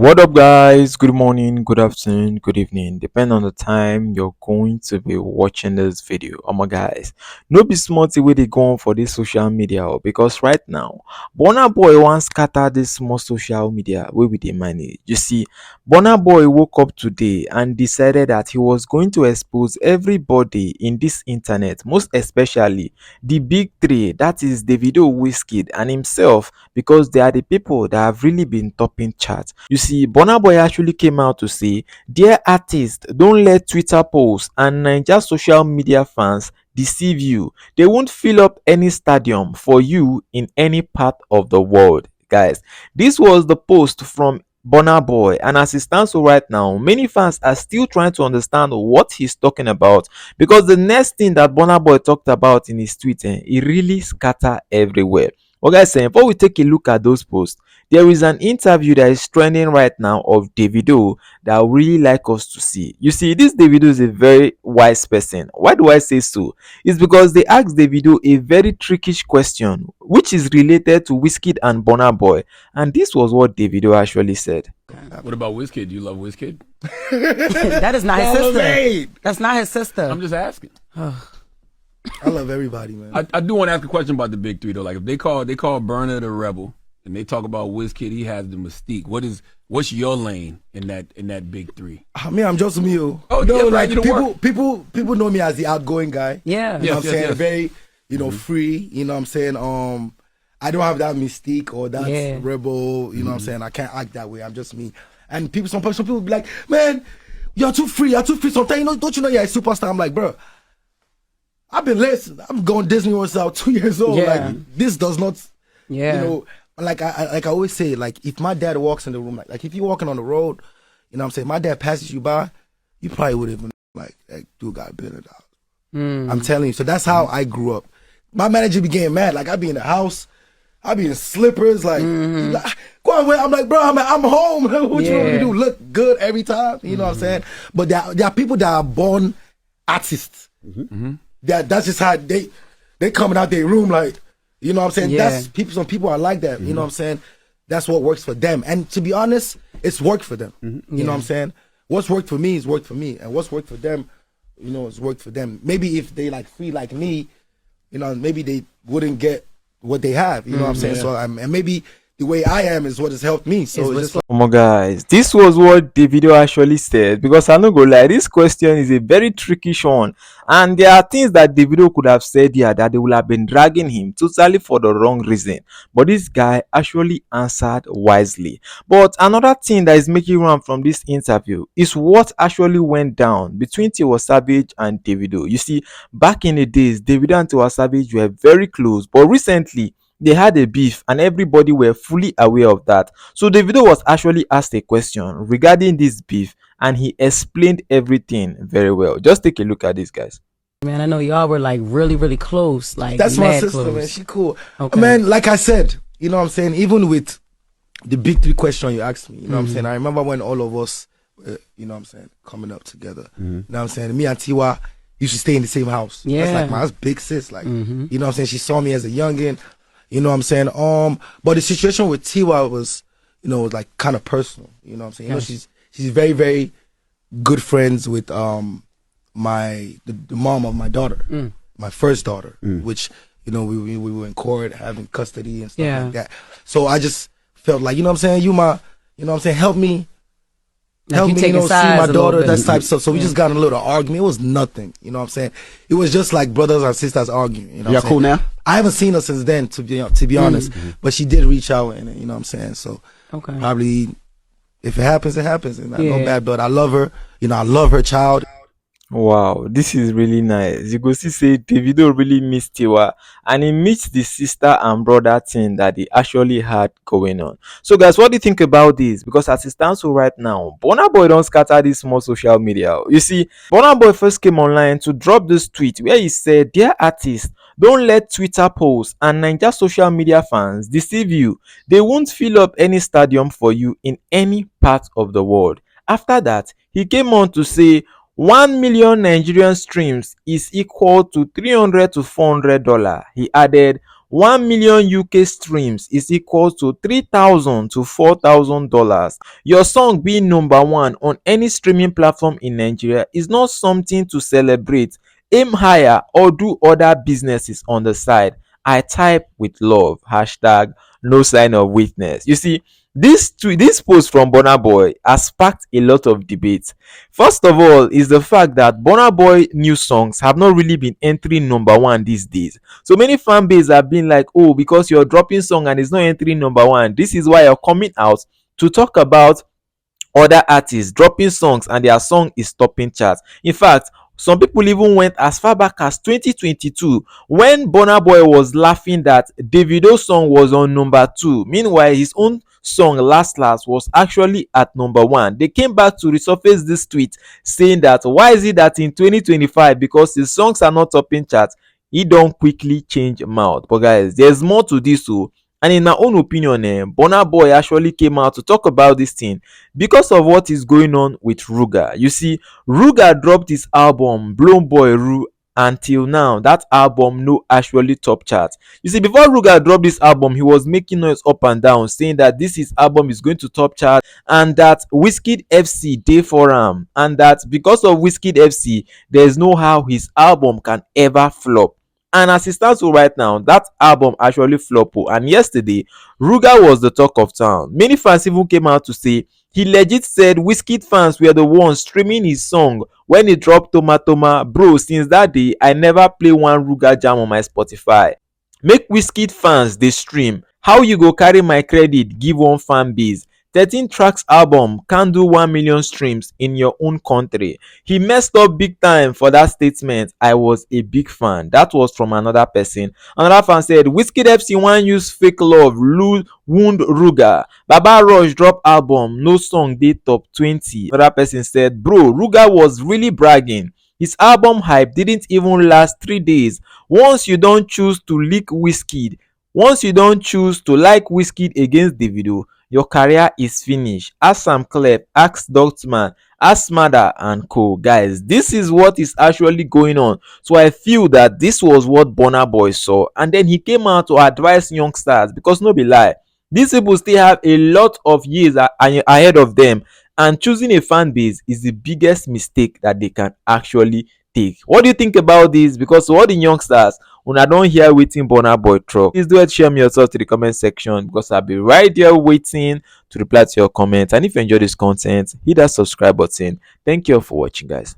What up, guys? Good morning, good afternoon, good evening, depending on the time you're going to be watching this video. Oh my guys, no be small thing wey dey go on for this social media because right now, Burna Boy wan scatter this small social media wey we dey manage. You see, Burna Boy woke up today and decided that he was going to expose everybody in this internet, most especially the big three, that is Davido, Wizkid, and himself, because they are the people that have really been topping charts. You see, Burna Boy actually came out to say, "Dear artists, don't let Twitter posts and Naija social media fans deceive you. They won't fill up any stadium for you in any part of the world." Guys, this was the post from Burna Boy, and as it stands so right now, many fans are still trying to understand what he's talking about, because the next thing that Burna Boy talked about in his tweet, it really scatter everywhere. Well, guys, before we take a look at those posts, there is an interview that is trending right now of Davido that I would really like us to see. You see, this Davido is a very wise person. Why do I say so? It's because they asked Davido a very trickish question, which is related to Wizkid and Burna Boy, and this was what Davido actually said. What about Wizkid? Do you love Wizkid? That is not his sister. Elevate. That's not his sister. I'm just asking. I love everybody, man. I do want to ask a question about the big three though. Like if they call Burna the rebel, and they talk about Wizkid, he has the mystique. What's your lane in that big three? I'm just me. Oh, no, yeah, like right, you don't people know me as the outgoing guy. Yeah. You know what I'm saying? Yes. Very, free. You know what I'm saying? I don't have that mystique or that rebel. You know what I'm saying? I can't act that way. I'm just me. And some people be like, man, you're too free. You're too free. Sometimes don't you know you're a superstar? I'm like, bro, I've been listening. I'm going Disney World since I was 2 years old. Yeah. Like this does not, Yeah. like I always say, like if my dad walks in the room, like if you're walking on the road, you know what I'm saying, my dad passes you by, you probably would have been like dude got $1 billion. I'm telling you. So that's how I grew up. My manager be getting mad. Like I be in the house, I be in slippers, like, like go away. I'm like, bro, I'm home. What you want me to do? Look good every time. You know what I'm saying? But there are people that are born artists. That's just how they coming out their room, like, you know what I'm saying? Yeah. Some people are like that, you know what I'm saying? That's what works for them. And to be honest, it's worked for them. You know what I'm saying? What's worked for me is worked for me. And what's worked for them, is worked for them. Maybe if they like free like me, maybe they wouldn't get what they have, you know what I'm saying? So and maybe the way I am is what has helped me. So it's just like, Oh my guys, this was what Davido actually said, because I no go lie, this question is a very tricky one, and there are things that Davido could have said here that they would have been dragging him totally for the wrong reason, but this guy actually answered wisely. But another thing that is making run from this interview is what actually went down between Tiwa Savage and Davido. You see, back in the days, Davido and Tiwa Savage were very close, but recently they had a beef and everybody were fully aware of that. So Davido was actually asked a question regarding this beef and he explained everything very well. Just take a look at this, guys. Man, I know y'all were like really, really close. Like that's my mad sister, close. man. She cool. Okay. Man, like I said, you know what I'm saying? Even with the big three question you asked me, you know what I'm saying? I remember when all of us, you know what I'm saying, coming up together. You know what I'm saying? Me and Tiwa used to stay in the same house. Yeah. That's like that's big sis. Like, you know what I'm saying? She saw me as a youngin'. You know what I'm saying? But the situation with Tiwa was, was like kind of personal. You know what I'm saying? Yes. She's very, very good friends with the mom of my daughter, my first daughter, which, we were in court having custody and stuff like that. So I just felt like, you know what I'm saying? You my, you know what I'm saying? Help me, Like see my daughter, that type of stuff. So we Yeah. just got in a little argument. It was nothing, you know what I'm saying? It was just like brothers and sisters arguing. You know what I'm cool saying? now? I haven't seen her since then, to be honest. But she did reach out, and you know what I'm saying? So Okay. probably if it happens, it happens. And I Yeah. know bad blood. I love her. I love her child. Wow, this is really nice. You go see say Davido really missed Tiwa and he missed the sister and brother thing that they actually had going on. So guys, what do you think about this? Because as it stands so right now, Burna Boy don't scatter this small social media. You see, Burna Boy first came online to drop this tweet where he said, "Dear artists, don't let Twitter posts and Naija social media fans deceive you. They won't fill up any stadium for you in any part of the world." After that, he came on to say 1 million Nigerian streams is equal to $300 to $400. He added, 1 million UK streams is equal to $3,000 to $4,000. Your song being number one on any streaming platform in Nigeria is not something to celebrate. Aim higher or do other businesses on the side. I type with love. Hashtag no sign of weakness. You see, this post from Burna Boy has sparked a lot of debate. First of all, is the fact that Burna Boy new songs have not really been entering number one these days. So many fan base have been like, oh, because you're dropping song and it's not entering number one, this is why you're coming out to talk about other artists dropping songs and their song is topping charts. In fact, some people even went as far back as 2022 when Burna Boy was laughing that Davido's song was on number 2. Meanwhile, his own song Last Last was actually at number 1. They came back to resurface this tweet saying that why is it that in 2025, because his songs are not topping charts, he don't quickly change mouth. But guys, there's more to this. So, and in my own opinion, Burna Boy actually came out to talk about this thing because of what is going on with Ruga. You see, Ruga dropped his album Blown Boy Ru. Until now, that album no actually top chart. You see, before Ruga dropped this album, he was making noise up and down saying that this his album is going to top chart and that Wizkid FC day for him, and that because of Wizkid FC, there's no how his album can ever flop. And as it stands right now, that album actually flop. And yesterday, Ruga was the talk of town. Many fans even came out to say he legit said Wizkid fans were the ones streaming his song when he dropped Toma Toma. Bro, since that day, I never play one Ruga jam on my Spotify. Make Wizkid fans dey stream. How you go carry my credit give one fan base? 13 tracks album can't do 1 million streams in your own country. He messed up big time for that statement. I was a big fan. That was from another person. Another fan said Wizkid FC wan use fake love wound Ruga. Baba Rush drop album, no song dey top 20. Another person said bro, Ruga was really bragging. His album hype didn't even last 3 days. Once you don't choose to leak Wizkid, once you don't choose to like Wizkid against Davido, your career is finished. Ask Sam Clef, ask Dotman, ask Mada and co. Guys, this is what is actually going on. So I feel that this was what Burna Boy saw, and then he came out to advise youngsters, because no be lie, these people still have a lot of years ahead of them, and choosing a fan base is the biggest mistake that they can actually take. What do you think about this? Because all the youngsters, when I don't hear waiting Burna Boy talk, please do share me your thoughts to the comment section, because I'll be right there waiting to reply to your comments. And if you enjoy this content, hit that subscribe button. Thank you all for watching, guys.